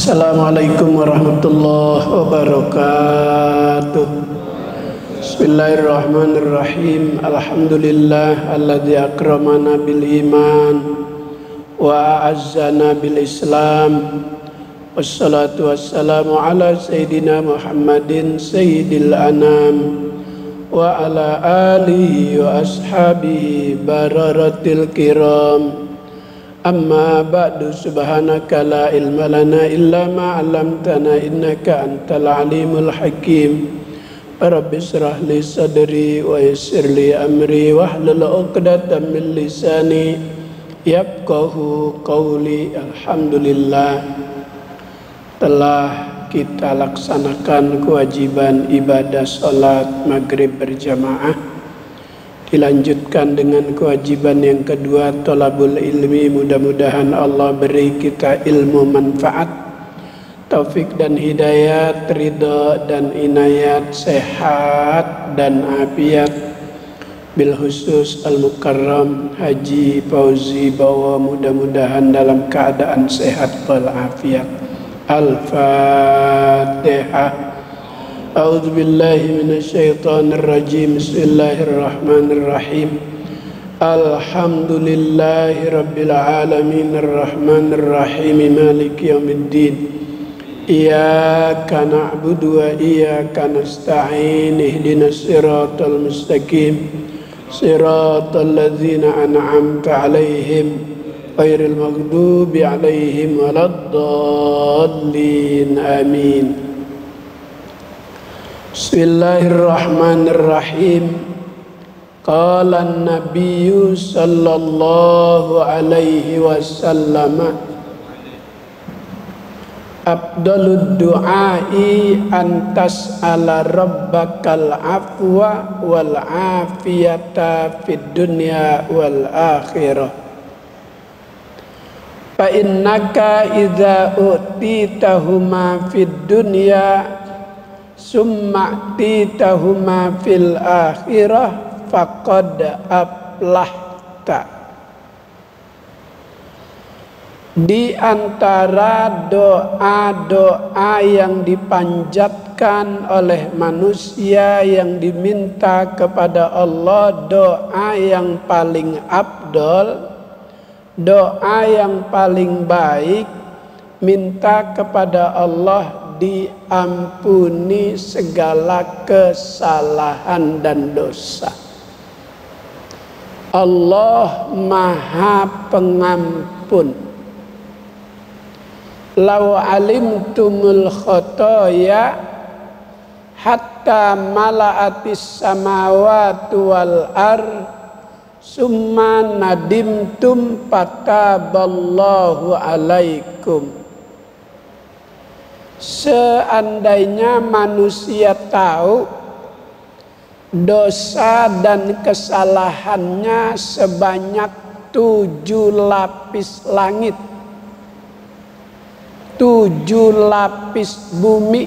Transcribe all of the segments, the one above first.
Assalamualaikum warahmatullahi wabarakatuh. Bismillahirrahmanirrahim. Alhamdulillah alladzi akramana bil iman wa a'azzana bil islam. Wassalatu wassalamu ala sayyidina Muhammadin sayyidil anam wa ala alihi wa ashabihi bararatil kiram. Amma ba'du, subhanaka la ilma lana illa ma 'allamtana innaka antal alimul hakim. Rabbi shrah li sadri wa yassir li amri wahlul 'uqdatam min lisani yafqahu qawli. Alhamdulillah, telah kita laksanakan kewajiban ibadah salat maghrib berjamaah. Dilanjutkan dengan kewajiban yang kedua, thalabul ilmi. Mudah-mudahan Allah beri kita ilmu manfaat, taufik dan hidayat, ridha dan inayat, sehat dan afiat. Bil khusus al-mukarram Haji Fauzi Bawa, mudah-mudahan dalam keadaan sehat wal afiat. Al-Fatihah. A'udzu billahi minasyaitonir rajim. Bismillahirrahmanirrahim. Alhamdulillahi rabbil alamin arrahmanir rahim maliki yaumiddin. Iyyaka na'budu wa iyyaka nasta'in. Ihdinas siratal mustaqim. Siratal ladzina an'amta 'alaihim ghairil maghdubi 'alaihim waladdallin. Amin. Bismillahirrahmanirrahim. Qala an-nabiyyu sallallahu alaihi wasallam, afdalud du'ai an tas'ala rabbakal afwa wal afiyata fid dunya wal akhirah. Fa innaka idza utitahuma fid dunya summa titahuma fil akhirah faqad aflahta. Di antara doa-doa yang dipanjatkan oleh manusia yang diminta kepada Allah, doa yang paling afdol, doa yang paling baik, minta kepada Allah diampuni segala kesalahan dan dosa. Allah Maha Pengampun. Lau alimtumul khotoya hatta mala'atis samawati wal ar summa nadimtum fataballahu alaikum. Seandainya manusia tahu dosa dan kesalahannya sebanyak 7 lapis langit, 7 lapis bumi,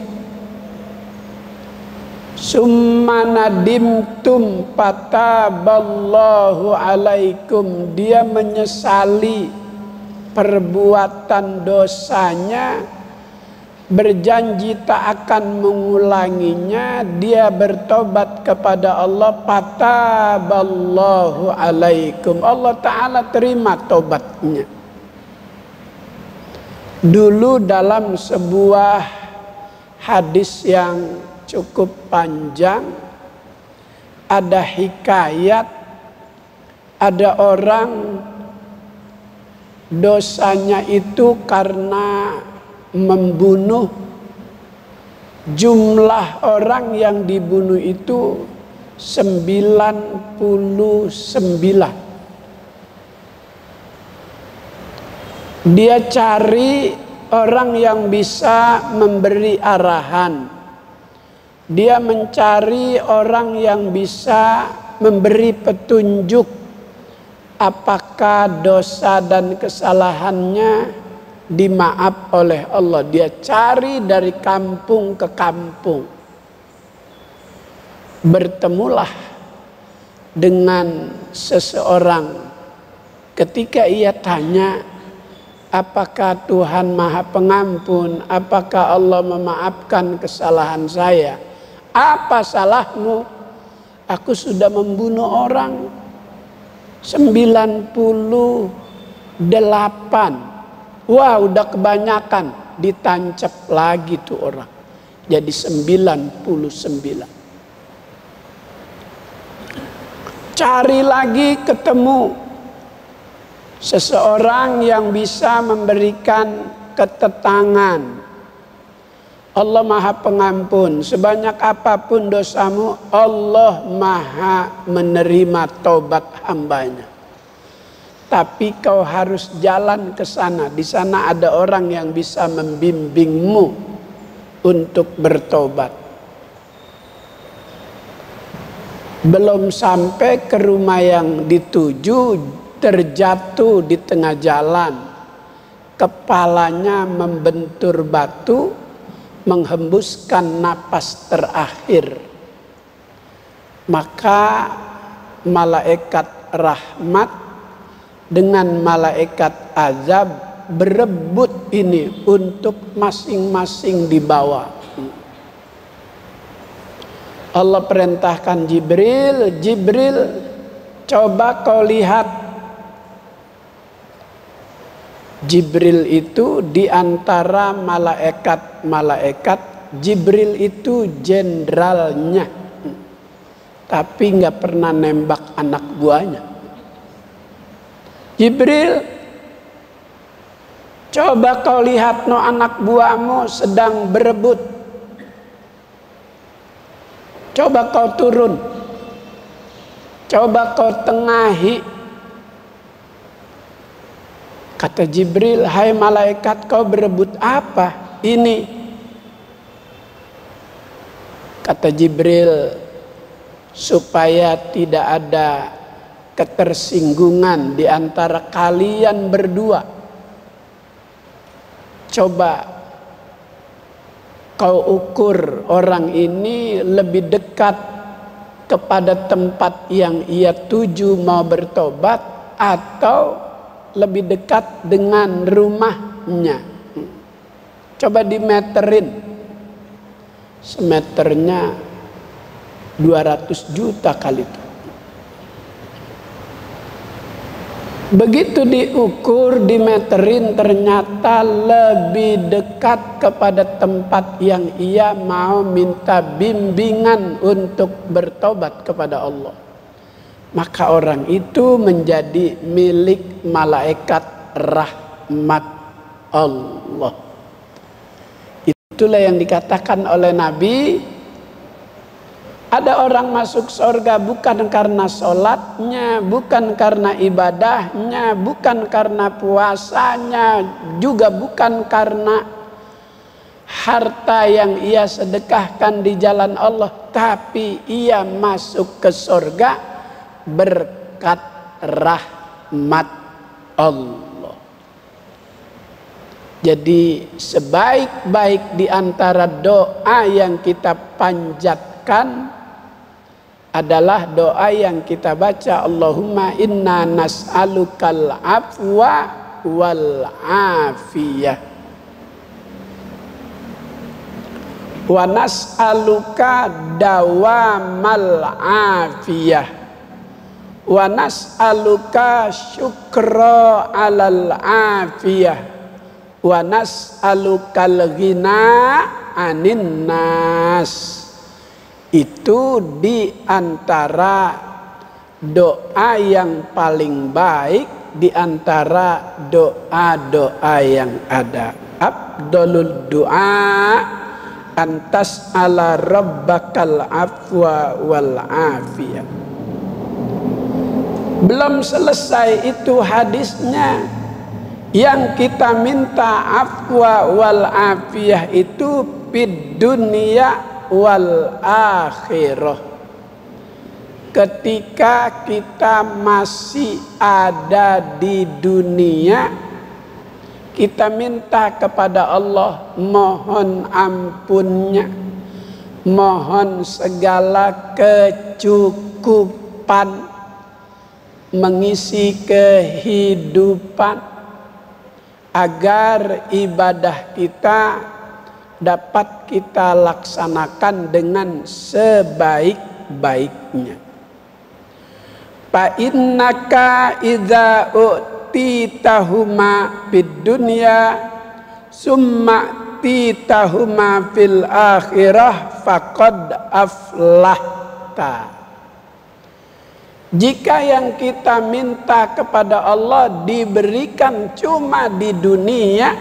summa nadimtum fataballahu alaikum, dia menyesali perbuatan dosanya, berjanji tak akan mengulanginya, dia bertobat kepada Allah, fataballahu alaikum, Allah Ta'ala terima tobatnya. Dulu dalam sebuah hadis yang cukup panjang, ada hikayat, ada orang dosanya itu karena membunuh. Jumlah orang yang dibunuh itu 99. Dia cari orang yang bisa memberi arahan. Dia mencari orang yang bisa memberi petunjuk apakah dosa dan kesalahannya dimaaf oleh Allah. Dia cari dari kampung ke kampung. Bertemulah dengan seseorang. Ketika ia tanya, Apakah Tuhan Maha Pengampun? Apakah Allah memaafkan kesalahan saya? Apa salahmu? Aku sudah membunuh orang 98. Wah, udah kebanyakan. Ditancap lagi tuh orang. Jadi 99. Cari lagi, ketemu seseorang yang bisa memberikan ketenangan. Allah Maha Pengampun. Sebanyak apapun dosamu, Allah Maha menerima tobat hambanya. Tapi kau harus jalan ke sana. Di sana ada orang yang bisa membimbingmu untuk bertobat. Belum sampai ke rumah yang dituju, terjatuh di tengah jalan. Kepalanya membentur batu, menghembuskan napas terakhir. Maka malaikat rahmat dengan malaikat azab berebut ini untuk masing-masing dibawa. Allah perintahkan Jibril, coba kau lihat. Jibril itu di antara malaikat-malaikat, Jibril itu jenderalnya. Tapi nggak pernah nembak anak buahnya. Jibril, coba kau lihat no anak buahmu sedang berebut. Coba kau turun. Coba kau tengahi. Kata Jibril, hai malaikat, kau berebut apa ini? Kata Jibril, supaya tidak ada ketersinggungan di antara kalian berdua. Coba kau ukur orang ini lebih dekat kepada tempat yang ia tuju mau bertobat atau lebih dekat dengan rumahnya. Coba dimeterin. Semeternya 200 juta kali itu. Begitu diukur, dimeterin, ternyata lebih dekat kepada tempat yang ia mau minta bimbingan untuk bertobat kepada Allah. Maka orang itu menjadi milik malaikat rahmat Allah. Itulah yang dikatakan oleh Nabi. Ada orang masuk surga bukan karena sholatnya, bukan karena ibadahnya, bukan karena puasanya, juga bukan karena harta yang ia sedekahkan di jalan Allah. Tapi ia masuk ke surga berkat rahmat Allah. Jadi sebaik-baik di antara doa yang kita panjatkan adalah doa yang kita baca, Allahumma inna nas'alukal afwa wal afiyah wa nas'aluka dawamal afiyah wa nas'aluka syukra alal afiyah wa nas'alukal ghina anin nas. Itu di antara doa yang paling baik di antara doa-doa yang ada. Afdalul du'a antas ala rabbakal afwa wal afiyah. Belum selesai itu hadisnya. Yang kita minta afwa wal afiyah itu fid dunya wal akhirah. Ketika kita masih ada di dunia, kita minta kepada Allah mohon ampunnya, mohon segala kecukupan mengisi kehidupan. agar ibadah kita dapat kita laksanakan dengan sebaik-baiknya. Fa innaka idza utitahuma fid dunya summa titahuma fil akhirah faqad aflahta. Jika yang kita minta kepada Allah diberikan cuma di dunia,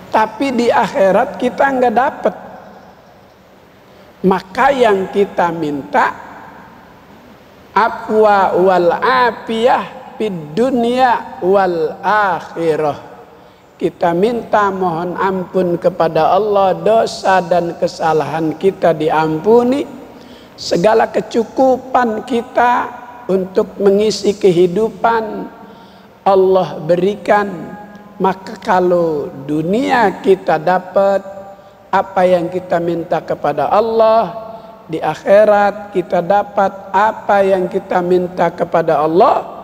tapi di akhirat kita nggak dapat, maka yang kita minta afwa wal afiyah fid dunya wal akhirah. Kita minta mohon ampun kepada Allah, dosa dan kesalahan kita diampuni, segala kecukupan kita untuk mengisi kehidupan Allah berikan. Maka kalau dunia kita dapat apa yang kita minta kepada Allah, di akhirat kita dapat apa yang kita minta kepada Allah,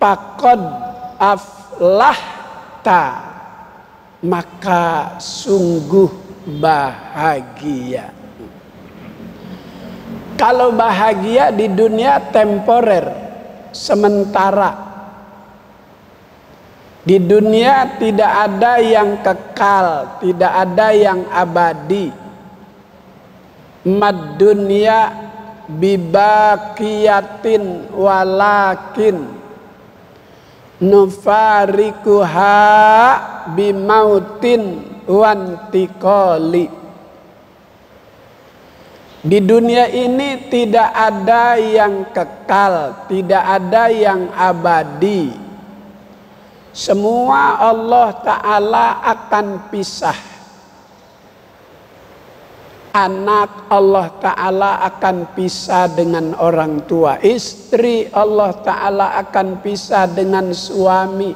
faqad aflahta, maka sungguh bahagia. Kalau bahagia di dunia temporer, sementara. Di dunia tidak ada yang kekal, tidak ada yang abadi. Mad dunya bibaqiyatin walakin nufarikuha bimautin wantiqali. Di dunia ini tidak ada yang kekal, tidak ada yang abadi. Semua Allah Ta'ala akan pisah. Anak Allah Ta'ala akan pisah dengan orang tua. Istri Allah Ta'ala akan pisah dengan suami.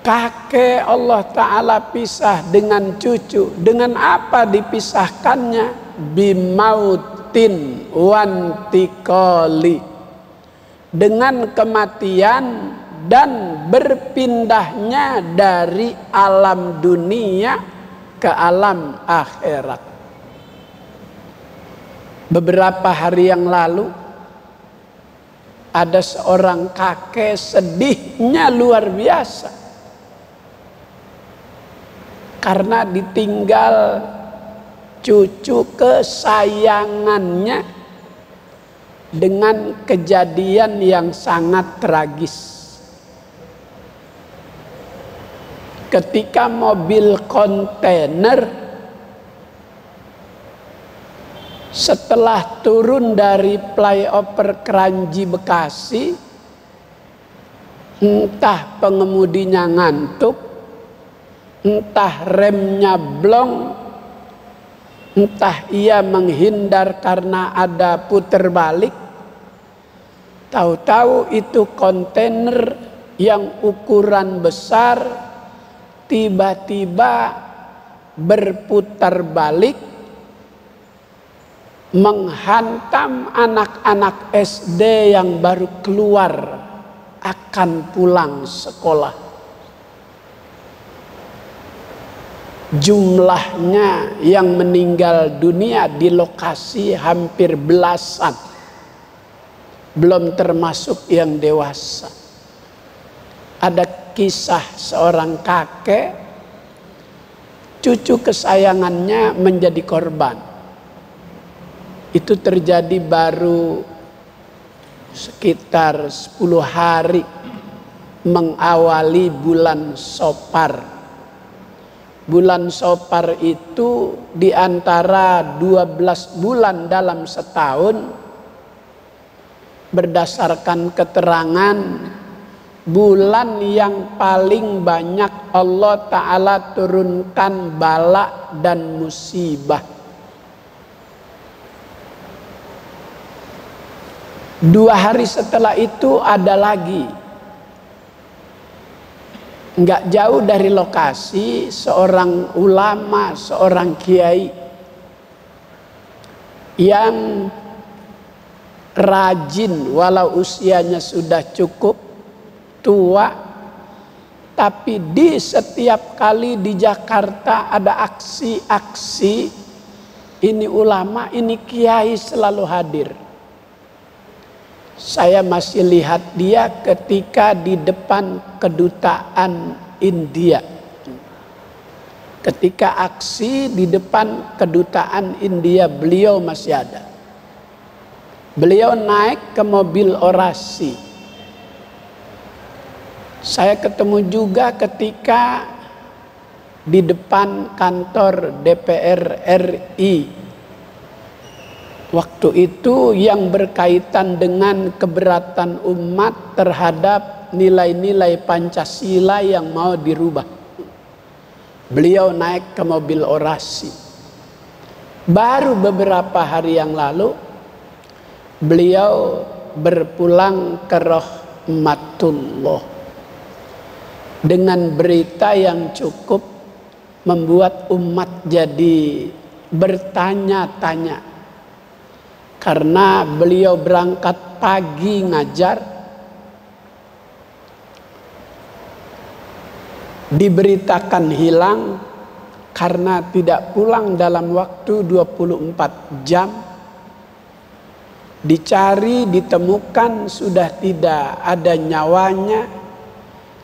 Kakek Allah Ta'ala pisah dengan cucu. Dengan apa dipisahkannya? Bimautin wantiqali, dengan kematian dan berpindahnya dari alam dunia ke alam akhirat. Beberapa hari yang lalu ada seorang kakek, sedihnya luar biasa karena ditinggal cucu kesayangannya dengan kejadian yang sangat tragis. Ketika mobil kontainer setelah turun dari flyover Kranji Bekasi, entah pengemudinya ngantuk, entah remnya blong, entah ia menghindar karena ada puter balik, tahu-tahu itu kontainer yang ukuran besar tiba-tiba berputar balik menghantam anak-anak SD yang baru keluar akan pulang sekolah. Jumlahnya yang meninggal dunia di lokasi hampir belasan, belum termasuk yang dewasa. Ada kisah seorang kakek, cucu kesayangannya menjadi korban. Itu terjadi baru sekitar 10 hari mengawali bulan Sopar. Bulan Sopar itu di antara 12 bulan dalam setahun, berdasarkan keterangan bulan yang paling banyak Allah Ta'ala turunkan bala dan musibah. 2 hari setelah itu ada lagi, nggak jauh dari lokasi, seorang ulama, seorang kiai yang rajin walau usianya sudah cukup, tua, tapi di setiap kali di Jakarta ada aksi-aksi, ini ulama, ini kiai selalu hadir. Saya masih lihat dia ketika di depan kedutaan India. Ketika aksi di depan kedutaan India, beliau masih ada. Beliau naik ke mobil orasi. Saya ketemu juga ketika di depan kantor DPR RI. Waktu itu yang berkaitan dengan keberatan umat terhadap nilai-nilai Pancasila yang mau dirubah. Beliau naik ke mobil orasi. Baru beberapa hari yang lalu beliau berpulang ke rahmatullah dengan berita yang cukup membuat umat jadi bertanya-tanya. Karena beliau berangkat pagi ngajar, diberitakan hilang karena tidak pulang dalam waktu 24 jam. Dicari, ditemukan sudah tidak ada nyawanya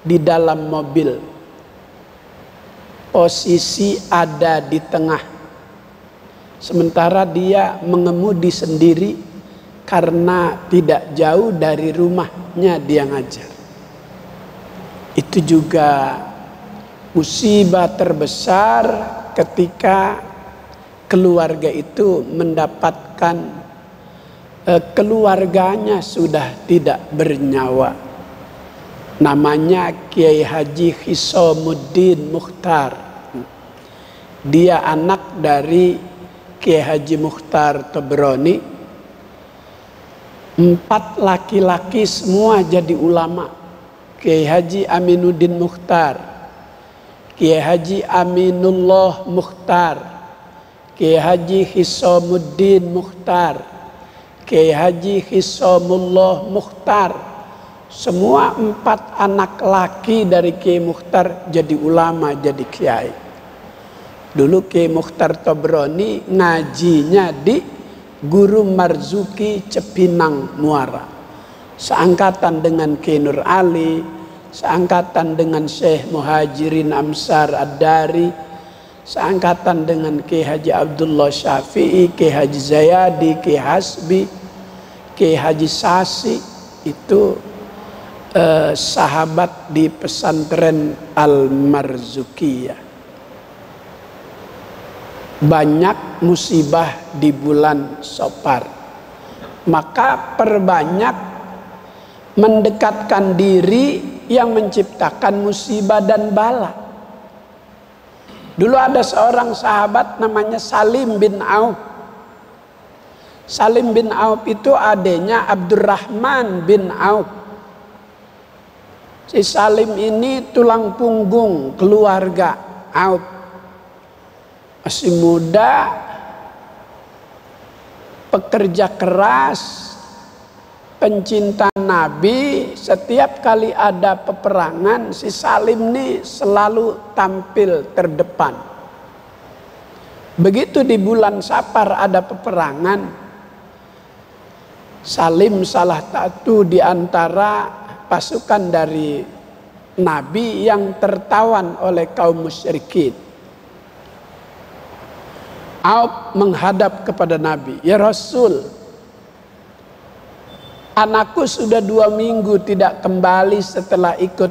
di dalam mobil. Posisi ada di tengah. Sementara dia mengemudi sendiri karena tidak jauh dari rumahnya dia ngajar. Itu juga musibah terbesar ketika keluarga itu mendapatkan keluarganya sudah tidak bernyawa. Namanya Kiai Haji Hisamuddin Mukhtar. Dia anak dari Kiai Haji Mukhtar Tobroni. 4 laki-laki semua jadi ulama. Kiai Haji Aminuddin Mukhtar, Kiai Haji Aminullah Mukhtar, Kiai Haji Hisamuddin Mukhtar, Kiai Haji Hisamullah Mukhtar. Semua 4 anak laki dari Kiai Mukhtar jadi ulama, jadi kiai. Dulu Kiai Mukhtar Tobroni ngajinya di Guru Marzuki Cepinang Muara. Seangkatan dengan Kiai Nur Ali, seangkatan dengan Syekh Muhajirin Amsar Ad-Dari, seangkatan dengan Kiai Haji Abdullah Syafi'i, Kiai Haji Zayadi, Kiai Hasbi, Kiai Haji Sasi. Itu sahabat di pesantren Al-Marzukiyah. Banyak musibah di bulan Safar, maka perbanyak mendekatkan diri yang menciptakan musibah dan bala. Dulu ada seorang sahabat namanya Salim bin Auf. Salim bin Auf itu adanya Abdurrahman bin Auf. Si Salim ini tulang punggung keluarga Auf. Masih muda, pekerja keras, pencinta Nabi. Setiap kali ada peperangan, si Salim ini selalu tampil terdepan. Begitu di bulan Safar ada peperangan, Salim salah satu di antara pasukan dari Nabi yang tertawan oleh kaum musyrikin. Auf menghadap kepada Nabi, "Ya Rasul, anakku sudah 2 minggu tidak kembali setelah ikut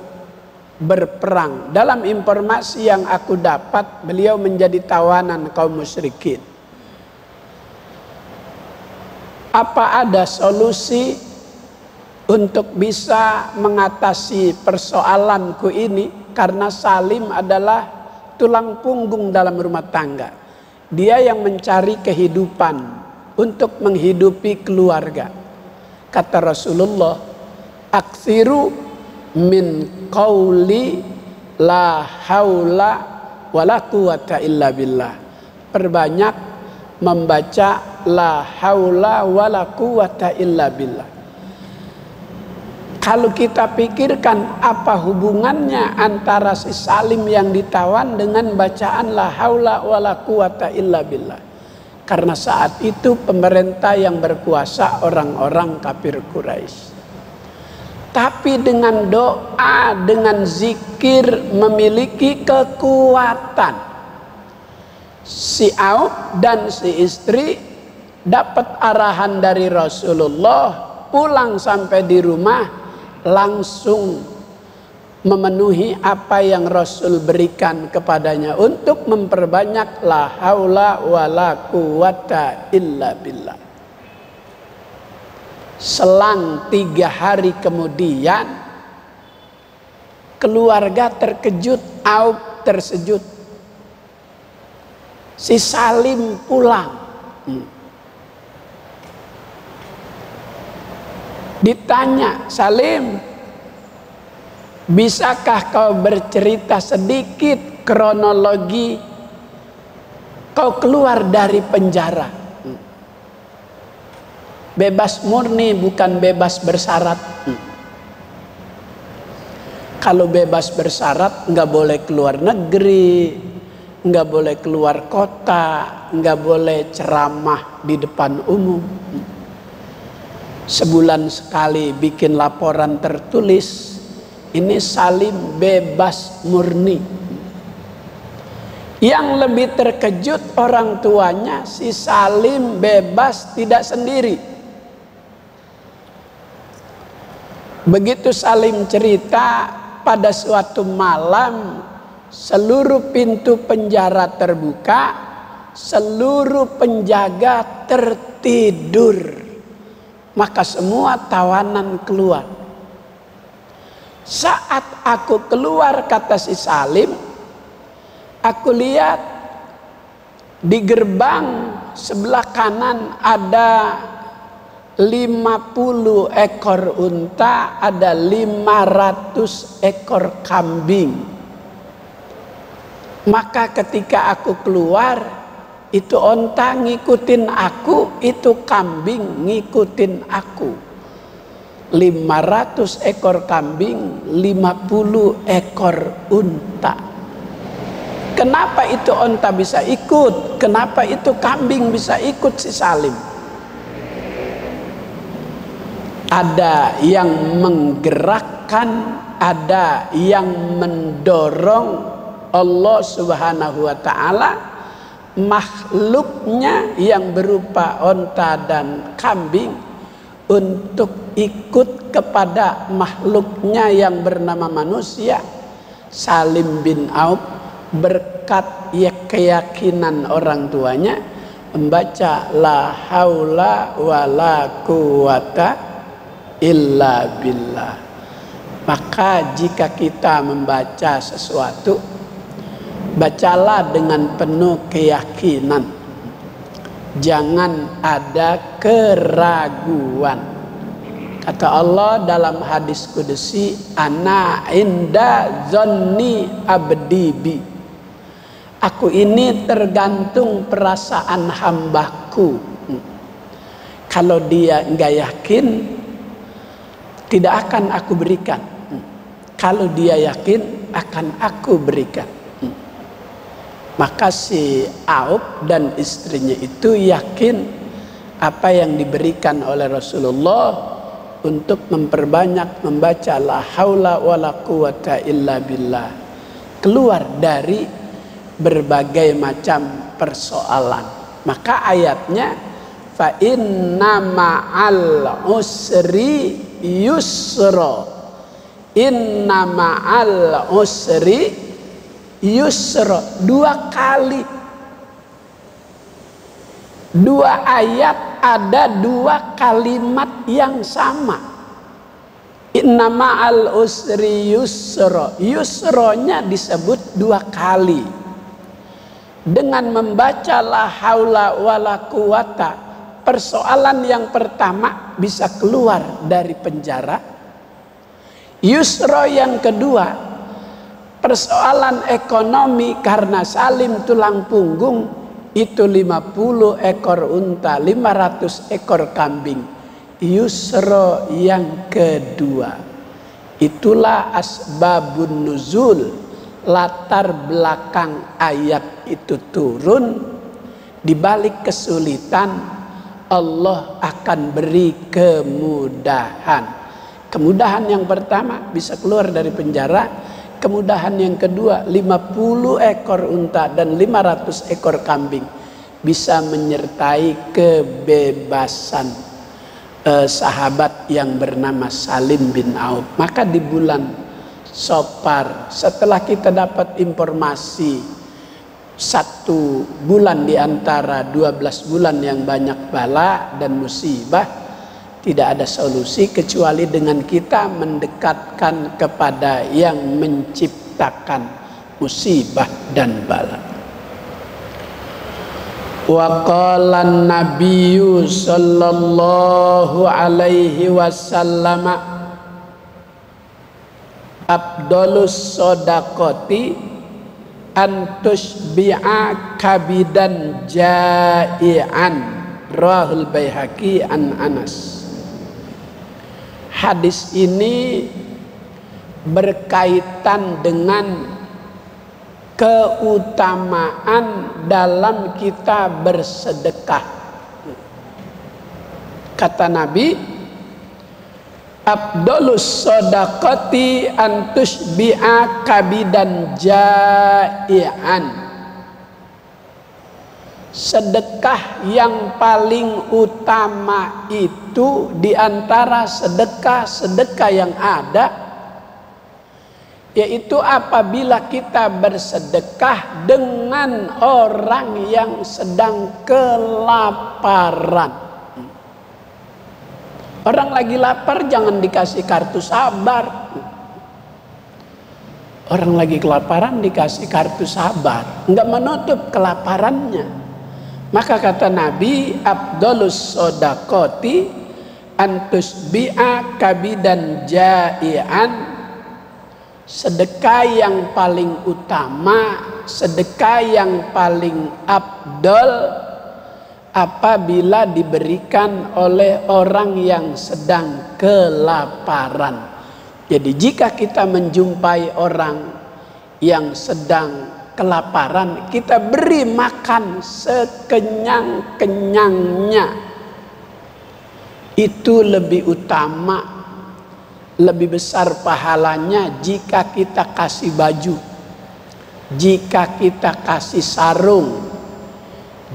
berperang. Dalam informasi yang aku dapat, beliau menjadi tawanan kaum musyrikin. Apa ada solusi untuk bisa mengatasi persoalanku ini?" Karena Salim adalah tulang punggung dalam rumah tangga. Dia yang mencari kehidupan untuk menghidupi keluarga. Kata Rasulullah, "Aktsiru min qauli la haula wala quwata illa billah." Perbanyak membaca la haula wala quwata illa billah. Kalau kita pikirkan apa hubungannya antara si Salim yang ditawan dengan bacaan la haula wala quwata illa billah. Karena saat itu pemerintah yang berkuasa orang-orang kafir Quraisy. Tapi dengan doa, dengan zikir memiliki kekuatan. Si Auf dan si istri dapat arahan dari Rasulullah, pulang sampai di rumah langsung memenuhi apa yang Rasul berikan kepadanya untuk memperbanyak la haula wala quwata illa billah. Selang 3 hari kemudian keluarga terkejut, Auf tersejut. Si Salim pulang. Ditanya, Salim, bisakah kau bercerita sedikit kronologi kau keluar dari penjara? Bebas murni, bukan bebas bersyarat. Kalau bebas bersyarat nggak boleh keluar negeri, nggak boleh keluar kota, nggak boleh ceramah di depan umum. Sebulan sekali bikin laporan tertulis. Ini Salim bebas murni. Yang lebih terkejut orang tuanya, si Salim bebas tidak sendiri. Begitu Salim cerita, pada suatu malam seluruh pintu penjara terbuka, seluruh penjaga tertidur. Maka semua tawanan keluar. Saat aku keluar, kata si Salim, aku lihat di gerbang sebelah kanan ada 50 ekor unta, ada 500 ekor kambing. Maka ketika aku keluar, itu onta ngikutin aku, itu kambing ngikutin aku. 500 ekor kambing, 50 ekor unta. Kenapa itu onta bisa ikut? Kenapa itu kambing bisa ikut si Salim? Ada yang menggerakkan, ada yang mendorong Allah Subhanahu wa ta'ala makhluknya yang berupa onta dan kambing untuk ikut kepada makhluknya yang bernama manusia. Salim bin Auf berkat keyakinan orang tuanya membaca la haula wala quwata illa billah. Maka jika kita membaca sesuatu, bacalah dengan penuh keyakinan. Jangan ada keraguan. Kata Allah dalam hadis kudusi, ana inda zonni abdi bi. Aku ini tergantung perasaan hambaku. Kalau dia enggak yakin, tidak akan aku berikan. Kalau dia yakin, akan aku berikan. Maka si Auf dan istrinya itu yakin apa yang diberikan oleh Rasulullah untuk memperbanyak membaca la haula wala quwata illa billah. Keluar dari berbagai macam persoalan. Maka ayatnya fa inna ma'al usri yusra. Inna ma'al usri yusra, 2 kali. 2 ayat ada 2 kalimat yang sama. Inna ma'al usri yusra. Yusronya disebut 2 kali. Dengan membaca la haula wala quwata, persoalan yang pertama bisa keluar dari penjara. Yusra yang kedua, persoalan ekonomi karena Salim tulang punggung itu 50 ekor unta, 500 ekor kambing. Yusra yang kedua. Itulah asbabun nuzul, latar belakang ayat itu turun. Di balik kesulitan Allah akan beri kemudahan. Kemudahan yang pertama bisa keluar dari penjara. Kemudahan yang kedua 50 ekor unta dan 500 ekor kambing bisa menyertai kebebasan sahabat yang bernama Salim bin Auf. Maka di bulan Safar, setelah kita dapat informasi 1 bulan di antara 12 bulan yang banyak bala dan musibah, tidak ada solusi kecuali dengan kita mendekatkan kepada yang menciptakan musibah dan bala. Wa qala an-nabiyyu sallallahu alaihi wasallam afdhalus shadaqati an tusbi'a kabidan ja'ian, rahul Baihaqi an Anas. Hadis ini berkaitan dengan keutamaan dalam kita bersedekah. Kata Nabi, afdhalus shadaqati an tusbi'a kabidan ja'ian. Sedekah yang paling utama itu di antara sedekah-sedekah yang ada, yaitu apabila kita bersedekah dengan orang yang sedang kelaparan. Orang lagi lapar jangan dikasih kartu sabar. Orang lagi kelaparan dikasih kartu sabar, enggak menutup kelaparannya. Maka kata Nabi, afdhalus shadaqati an tusbi'a kabidan ja'ian. Sedekah yang paling utama, sedekah yang paling afdal apabila diberikan oleh orang yang sedang kelaparan. Jadi jika kita menjumpai orang yang sedang kelaparan, kita beri makan sekenyang-kenyangnya. Itu lebih utama, lebih besar pahalanya jika kita kasih baju, jika kita kasih sarung,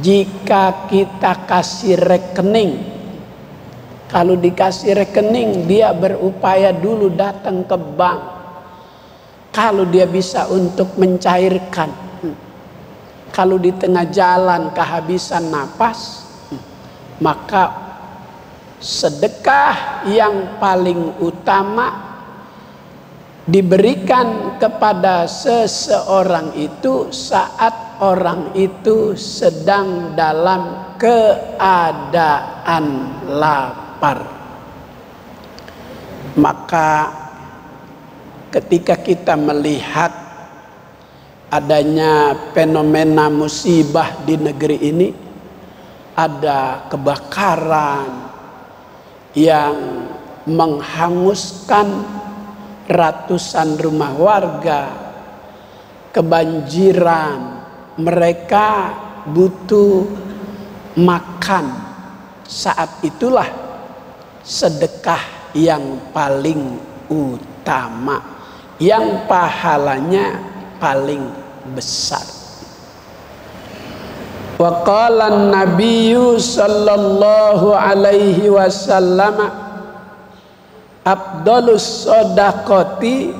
jika kita kasih rekening. Kalau dikasih rekening, dia berupaya dulu datang ke bank. Kalau dia bisa untuk mencairkan, kalau di tengah jalan kehabisan napas, maka sedekah yang paling utama diberikan kepada seseorang itu saat orang itu sedang dalam keadaan lapar. Maka ketika kita melihat adanya fenomena musibah di negeri ini, ada kebakaran yang menghanguskan ratusan rumah warga, kebanjiran, mereka butuh makan. Saat itulah sedekah yang paling utama, yang pahalanya paling besar. Wa qala an-nabiyyu sallallahu alaihi wasallam afdhalus shadaqati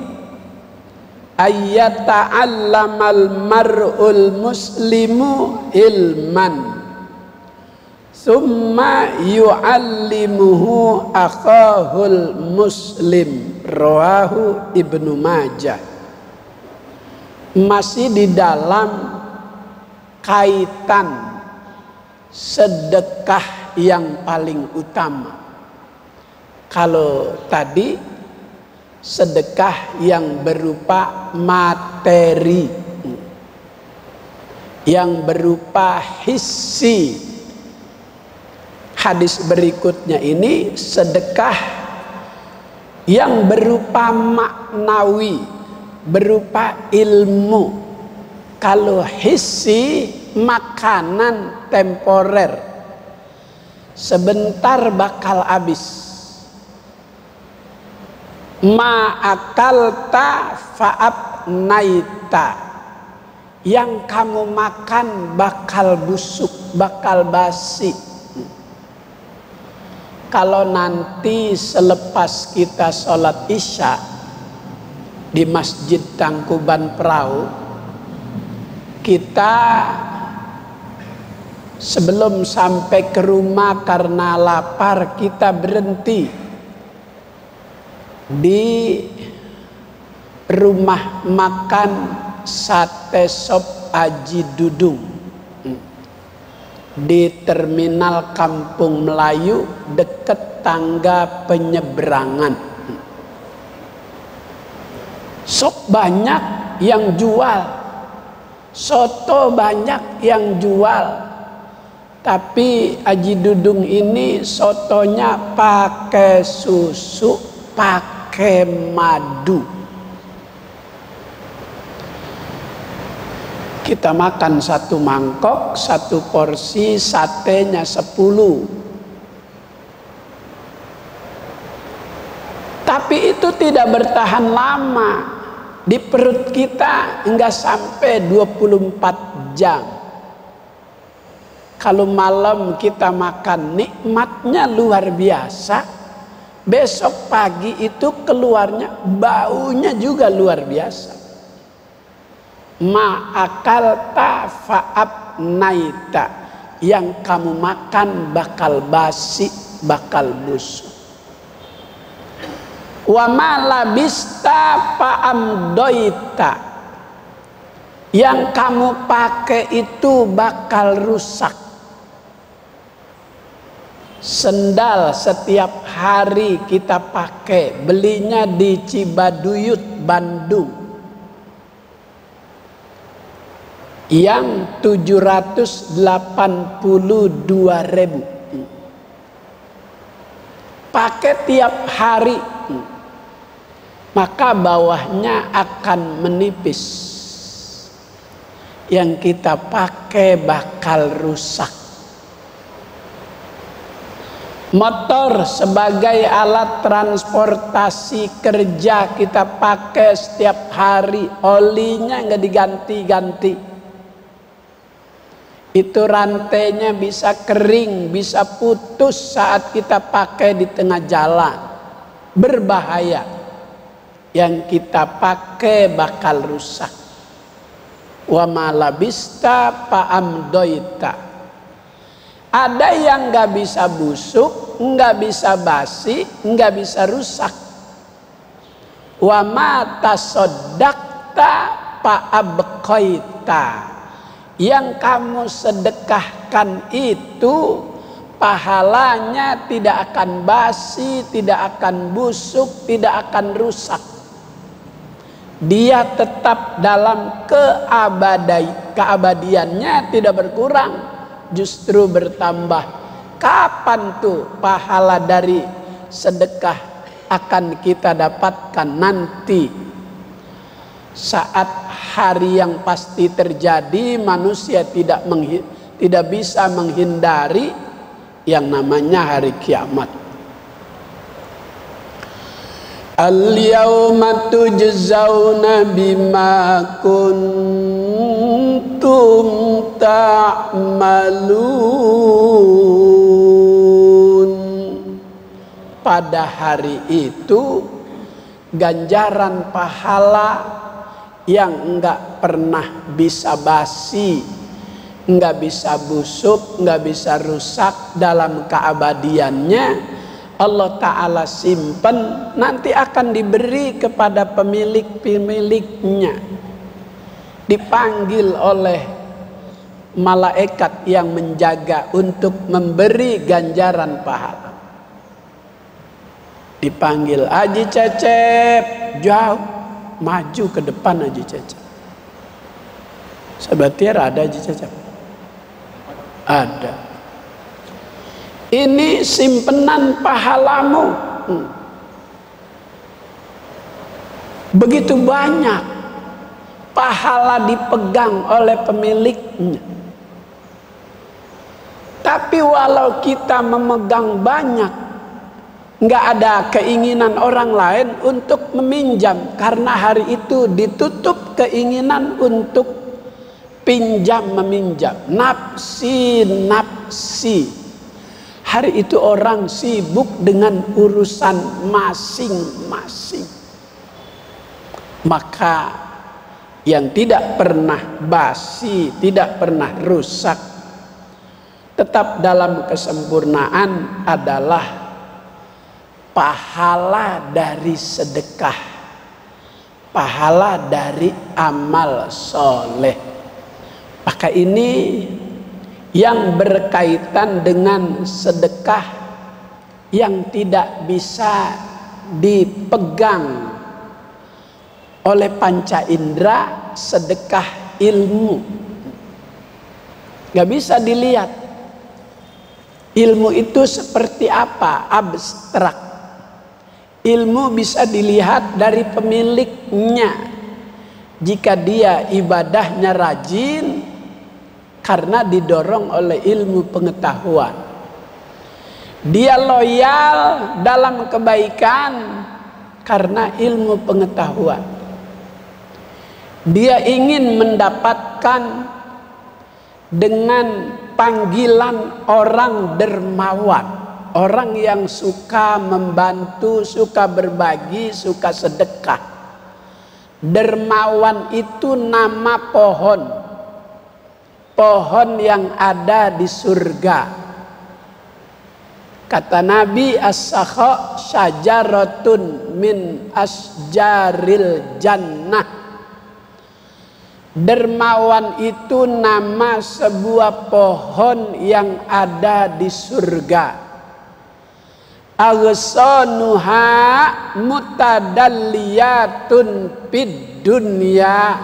ayyata'allamal mar'ul muslimu ilman summa yu'allimuhu akhahul muslim, rawahu Ibnu Majah. Masih di dalam kaitan sedekah yang paling utama. Kalau tadi sedekah yang berupa materi, yang berupa hissi. Hadis berikutnya ini sedekah yang berupa maknawi, berupa ilmu. Kalau hissi, makanan temporer, sebentar bakal habis. Ma'akalta fa'abnaita, yang kamu makan bakal busuk, bakal basi. Kalau nanti selepas kita sholat isya di Masjid Tangkuban Perahu, kita sebelum sampai ke rumah karena lapar, kita berhenti di rumah makan Sate Sop Aji Dudung di terminal Kampung Melayu dekat tangga penyeberangan. Sop banyak yang jual, soto banyak yang jual, tapi Aji Dudung ini sotonya pakai susu, pakai madu. Kita makan satu mangkok, satu porsi, satenya 10. Tapi itu tidak bertahan lama. Di perut kita enggak sampai 24 jam. Kalau malam kita makan, nikmatnya luar biasa. Besok pagi itu keluarnya baunya juga luar biasa. Ma'akalta fa'abnaita, yang kamu makan bakal basi, bakal busuk. Wa ma labista fa'amdoita, yang kamu pakai itu bakal rusak. Sendal setiap hari kita pakai, belinya di Cibaduyut, Bandung, yang 782.000. Pakai tiap hari, maka bawahnya akan menipis. Yang kita pakai bakal rusak. Motor sebagai alat transportasi kerja kita pakai setiap hari, olinya nggak diganti-ganti. Itu rantainya bisa kering, bisa putus saat kita pakai di tengah jalan. Berbahaya. Yang kita pakai bakal rusak. Wa ma labista fa'amdoita. Ada yang nggak bisa busuk, nggak bisa basi, nggak bisa rusak. Wa ma tasoddaqta fa'abqaita, yang kamu sedekahkan itu pahalanya tidak akan basi, tidak akan busuk, tidak akan rusak. Dia tetap dalam keabadiannya, tidak berkurang, justru bertambah. Kapan tuh pahala dari sedekah akan kita dapatkan? Nanti saat hari yang pasti terjadi, manusia tidak bisa menghindari yang namanya hari kiamat. Al-yawma tujzauna bima kuntum ta'malun. Pada hari itu ganjaran pahala yang enggak pernah bisa basi, enggak bisa busuk, enggak bisa rusak, dalam keabadiannya Allah Ta'ala simpan, nanti akan diberi kepada pemilik-pemiliknya. Dipanggil oleh malaikat yang menjaga untuk memberi ganjaran pahala. Dipanggil, Haji Cecep, jauh, maju ke depan Haji Cecep. Sahabat Tiar, ada Haji Cecep? Ada. Ini simpenan pahalamu. Begitu banyak pahala dipegang oleh pemiliknya. Tapi walau kita memegang banyak, nggak ada keinginan orang lain untuk meminjam, karena hari itu ditutup keinginan untuk pinjam meminjam. Nafsi nafsi. Hari itu orang sibuk dengan urusan masing-masing. Maka yang tidak pernah basi, tidak pernah rusak, tetap dalam kesempurnaan adalah pahala dari sedekah, pahala dari amal soleh. Maka ini yang berkaitan dengan sedekah yang tidak bisa dipegang oleh panca indera, sedekah ilmu. Gak bisa dilihat. Ilmu itu seperti apa? Abstrak. Ilmu bisa dilihat dari pemiliknya. Jika dia ibadahnya rajin, karena didorong oleh ilmu pengetahuan. Dia loyal dalam kebaikan karena ilmu pengetahuan. Dia ingin mendapatkan dengan panggilan orang dermawan, orang yang suka membantu, suka berbagi, suka sedekah. Dermawan itu nama pohon, pohon yang ada di surga. Kata Nabi, as-sakha syajaratun min asjaril jannah. Dermawan itu nama sebuah pohon yang ada di surga. Aghsanuha mutadalliyatun fid dunya,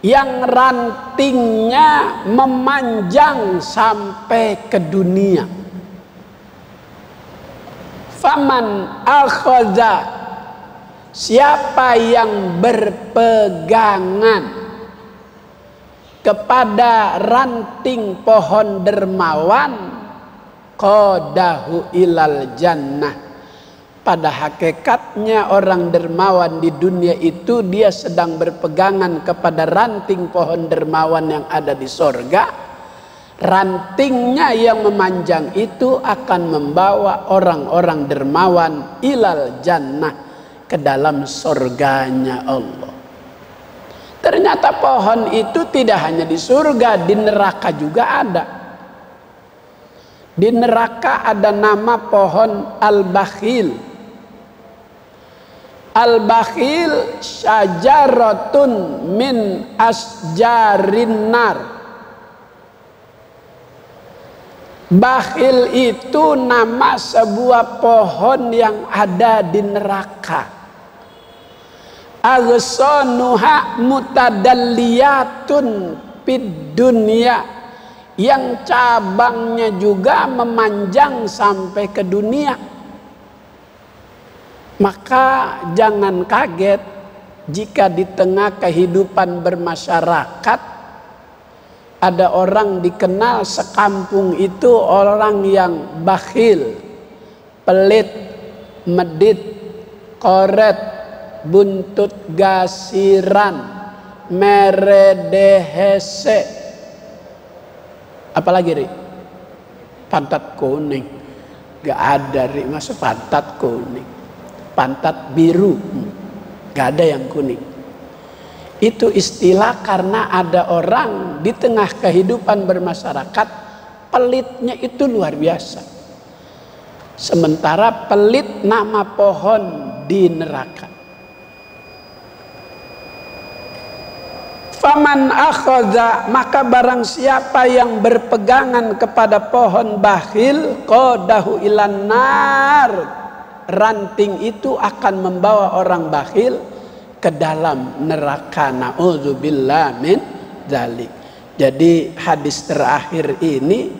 yang rantingnya memanjang sampai ke dunia. Faman akhadha, siapa yang berpegangan kepada ranting pohon dermawan, qadahu ilal jannah. Pada hakikatnya orang dermawan di dunia itu dia sedang berpegangan kepada ranting pohon dermawan yang ada di sorga. Rantingnya yang memanjang itu akan membawa orang-orang dermawan ilal jannah, ke dalam surganya Allah. Ternyata pohon itu tidak hanya di surga, di neraka juga ada. Di neraka ada nama pohon al-bakhil. Al-bakhil syajaratun min asjarin nar. Bakhil itu nama sebuah pohon yang ada di neraka. Aghsanuha mutadalliyatun fid dunya, yang cabangnya juga memanjang sampai ke dunia. Maka jangan kaget jika di tengah kehidupan bermasyarakat ada orang dikenal sekampung itu orang yang bakhil, pelit, medit, koret, buntut gasiran, meredehese. Apalagi Ri? Pantat kuning. Gak ada Ri, masa pantat kuning. Pantat biru, gak ada yang kuning. Itu istilah karena ada orang di tengah kehidupan bermasyarakat pelitnya itu luar biasa. Sementara pelit nama pohon di neraka. Faman akhadha, maka barang siapa yang berpegangan kepada pohon bakhil, qadahu ilan nar, ranting itu akan membawa orang bakhil ke dalam neraka. Na'udzubillah min dzalik. Jadi hadis terakhir ini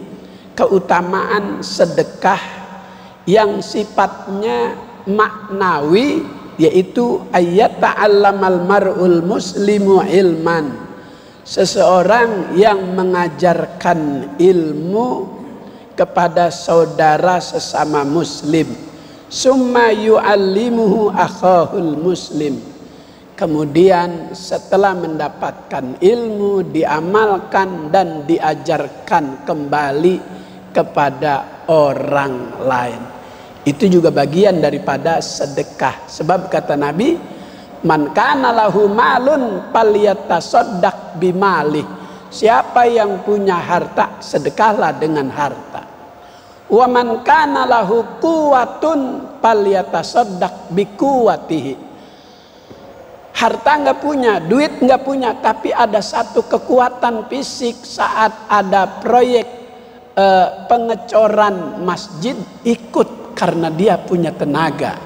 keutamaan sedekah yang sifatnya maknawi yaitu ayat ta'allamal mar'ul muslimu ilman, seseorang yang mengajarkan ilmu kepada saudara sesama muslim, summa yu'allimuhu akhahul muslim, kemudian setelah mendapatkan ilmu diamalkan dan diajarkan kembali kepada orang lain. Itu juga bagian daripada sedekah. Sebab kata Nabi, man kana lahu malun falyatasaddaq bimalih. Siapa yang punya harta, sedekahlah dengan harta. Wa man kana lahu quwwatun falyatasaddaq biquwwatihi. Harta nggak punya, duit nggak punya, tapi ada satu kekuatan fisik saat ada proyek pengecoran masjid, ikut karena dia punya tenaga.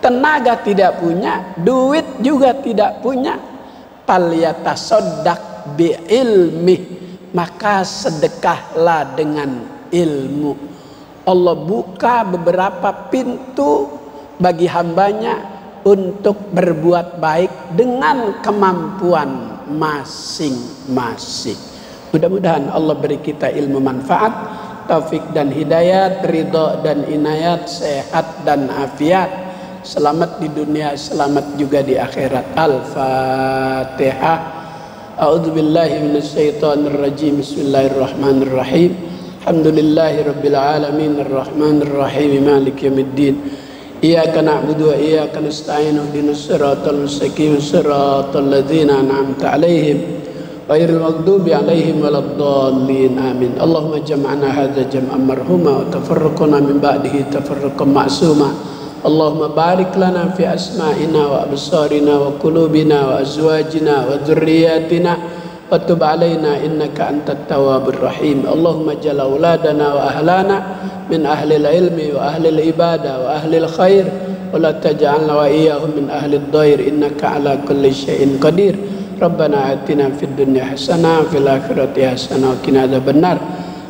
Tenaga tidak punya, duit juga tidak punya, falyatasaddaq bi ilmi, maka sedekahlah dengan ilmu. Allah buka beberapa pintu bagi hambanya untuk berbuat baik dengan kemampuan masing-masing. Mudah-mudahan Allah beri kita ilmu manfaat, taufik dan hidayat, ridho dan inayat, sehat dan afiat, selamat di dunia, selamat juga di akhirat. Al-Fatihah. A'udzubillahi minasyaitonirrajim. Bismillahirrahmanirrahim. Alhamdulillahirabbil alamin, arrahmanirrahim, maliki yaumiddin. Iyyaka na'budu wa iyyaka nasta'in, ihdinas siratal mustaqim, siratal ladzina an'amta 'alaihim ghairil maghdubi 'alaihim waladdallin. Amin. Allahumma jam'ana hadza jam'an marhuma wa tafarraqna min ba'dihi tafarruqan ma'suma. Allahumma barik lana fi asma'ina wa absarina wa qulubina wa azwajina wa dhurriyyatina wa tub 'alaina innaka antat tawwabur rahim. Allahumma ja'al auladana wa ahlana min ahlil ilmi wa ahlil ibadah wa ahlil khair wa la taj'alna wa iyyahum min ahlid dhair innaka ala kulli syai'in qadir. Rabbana atina fid dunya hasanah fil akhirati hasanah wa qina adzabannar.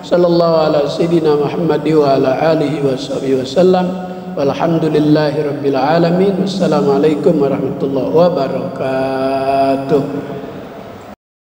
Sallallahu ala sayyidina Muhammad wa ala alihi wa sahbihi wasallam. Walhamdulillahi rabbil alamin. Wassalamualaikum warahmatullahi wabarakatuh.